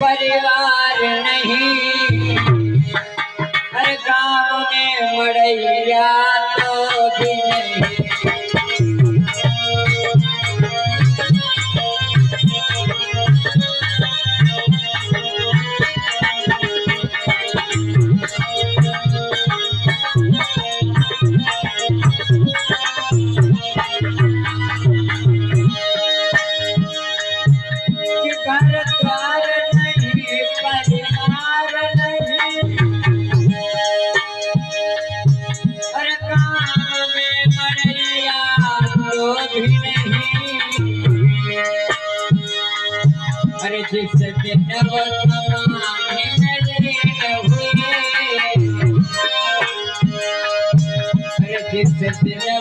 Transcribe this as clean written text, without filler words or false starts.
परिवार नहीं, हर गांव में मड़ैया तो भी नहीं। घर द्वार नहीं, परिवार नहीं, हर गांव में मड़ैया तो भी नहीं। अरे जिस दिन वो समाधि में लीन हुए, अरे जिस दिन